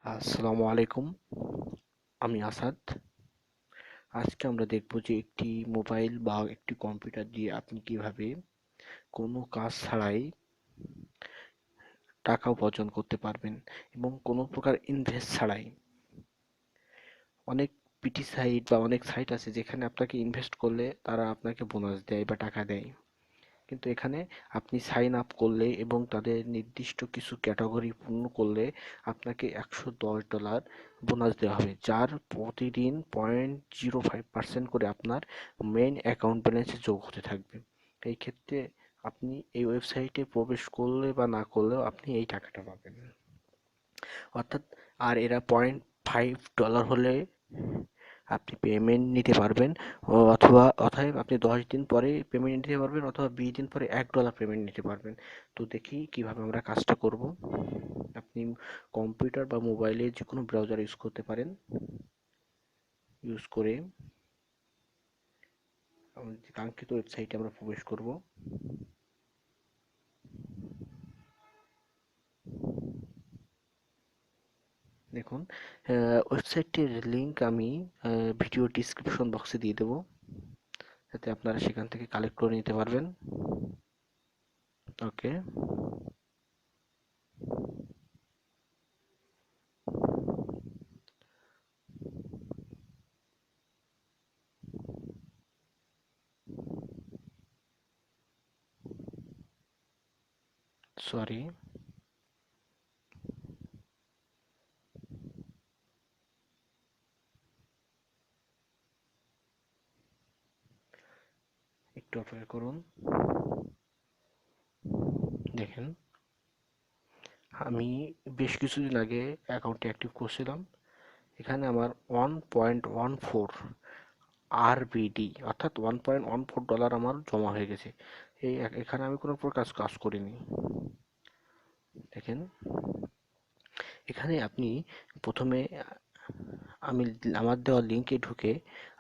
আসসালামু আলাইকুম। আমি আসাদ। আজকে আমরা দেখব যে একটি মোবাইল বা একটি কম্পিউটার দিয়ে আপনি কিভাবে কোনো কাজ ছাড়াই টাকা উপার্জন করতে পারবেন এবং কোনো প্রকার ইনভেস্ট ছাড়াই। অনেক পিটি সাইট বা অনেক সাইট আছে যেখানে আপনাকে ইনভেস্ট করলে তারা আপনাকে বোনাস দেয় বা টাকা দেয়। কিন্তু এখানে আপনি সাইন আপ করলে এবং তাদের নির্দিষ্ট কিছু ক্যাটাগরি পূর্ণ করলে আপনাকে $110 বোনাস দেওয়া হবে, যার প্রতিদিন 0.05% করে আপনার মেইন অ্যাকাউন্ট ব্যালেন্সে যোগ হতে থাকবে। এই ক্ষেত্রে আপনি এই ওয়েবসাইটে প্রবেশ করলে বা না করলেও আপনি এই টাকাটা পাবেন। অর্থাৎ আর এরা $0.5 হলে আপনি পেমেন্ট নিতে পারবেন, অথবা অতএব আপনি 10 দিন পরে পেমেন্ট নিতে পারবেন, অথবা 20 দিন পরে $1 পেমেন্ট নিতে পারবেন। তো দেখি কিভাবে আমরা কাজটা করব। আপনি কম্পিউটার বা মোবাইলে যে কোনো ব্রাউজার ইউজ করতে পারেন। ইউজ করে আমাদের কাঙ্ক্ষিত ওয়েবসাইটে আমরা প্রবেশ করব। দেখুন, ওয়েবসাইটটির লিংক আমি ভিডিও ডিসক্রিপশন বক্সে দিয়ে দেবো, যাতে আপনারা সেখান থেকে কালেক্ট করে নিতে পারবেন। ওকে, সরি, একটু অপেক্ষা করুন। দেখেন, আমি বেশ কিছুদিন আগে অ্যাকাউন্টটি অ্যাক্টিভ করছিলাম। এখানে আমার 1.14 আরবিডি অর্থাৎ $1.14 আমার জমা হয়ে গেছে। এখানে আমি কোনো প্রকার কাজ করিনি। দেখেন, এখানে আপনি প্রথমে আমি আমার দেওয়া লিঙ্কে ঢুকে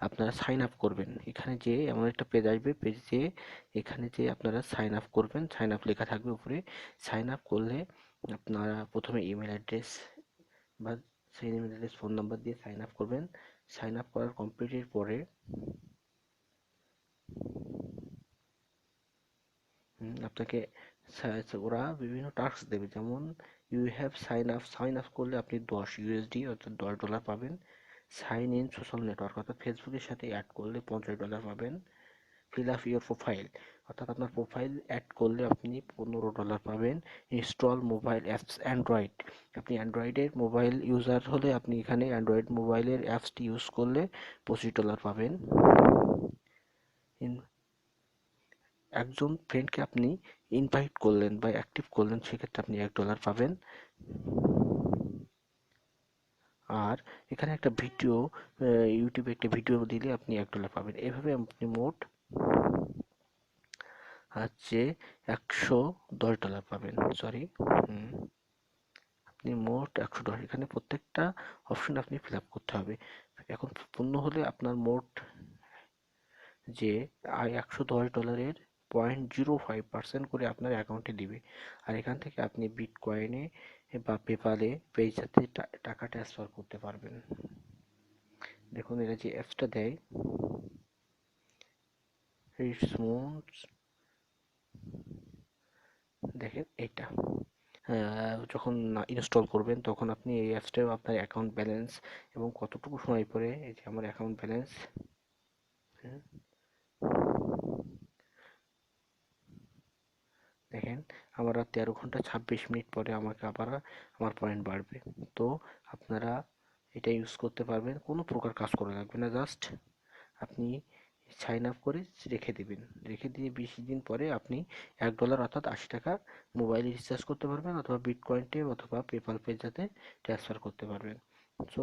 আপনারা সাইন আপ করবেন। এখানে যে এমন একটা পেজ আসবে, পেজে এখানে যে আপনারা সাইন আপ করবেন, সাইন আপ লেখা থাকবে উপরে। সাইন আপ করলে আপনারা প্রথমে ইমেল অ্যাড্রেস বা সেই ইমেল অ্যাড্রেস ফোন নাম্বার দিয়ে সাইন আপ করবেন। সাইন আপ করার কমপ্লিটের পরে আপনাকে ওরা বিভিন্ন টাস্ক দেবে, যেমন ইউ হ্যাভ সাইন আপ করলে আপনি 10 USD অর্থাৎ $10 পাবেন। সাইন ইন সোশ্যাল নেটওয়ার্ক অর্থাৎ ফেসবুকের সাথে অ্যাড করলে $50 পাবেন। ফিল আপ ইউর প্রোফাইল অর্থাৎ আপনার প্রোফাইল অ্যাড করলে আপনি $15 পাবেন। ইনস্টল মোবাইল অ্যাপস অ্যান্ড্রয়েড, আপনি অ্যান্ড্রয়েডের মোবাইল ইউজার হলে আপনি এখানে অ্যান্ড্রয়েড মোবাইলের অ্যাপসটি ইউজ করলে $25 পাবেন। একজন ফ্রেন্ডকে আপনি ইনভাইট করলেন বা অ্যাক্টিভ করলেন, সেক্ষেত্রে আপনি $1 পাবেন। আর এখানে একটা ভিডিও, ইউটিউবে একটা ভিডিও দিলে আপনি $1 পাবেন। এভাবে আপনি মোট হচ্ছে $110 পাবেন। সরি, আপনি মোট $110, এখানে প্রত্যেকটা অপশন আপনি ফিল আপ করতে হবে। এখন পূর্ণ হলে আপনার মোট যে $110 0.05% করে আপনার অ্যাকাউন্টে দিবে। আর এখান থেকে আপনি বিটকয়েনে বা পেপালে পেইসাতে টাকা ট্রান্সফার করতে পারবেন। দেখুন, এরা যে অ্যাপসটা দেয়, দেখেন এইটা যখন ইনস্টল করবেন তখন আপনি এই অ্যাপসটাও আপনার অ্যাকাউন্ট ব্যালেন্স এবং কতটুকু সময় পরে, এই যে আমার অ্যাকাউন্ট ব্যালেন্স, দেখেন আমার 13 ঘন্টা 26 মিনিট পরে আমাকে আবার আমার পয়েন্ট বাড়বে। তো আপনারা এটা ইউজ করতে পারবেন, কোনো প্রকার কাজ করা লাগবে না, জাস্ট আপনি সাইন আপ করে রেখে দিবেন। রেখে দিয়ে 20 দিন পরে আপনি $1 অর্থাৎ $80 মোবাইলে রিচার্জ করতে পারবেন, অথবা বিটকয়েন্টে অথবা পেপাল পে যাতে ট্রান্সফার করতে পারবেন। সো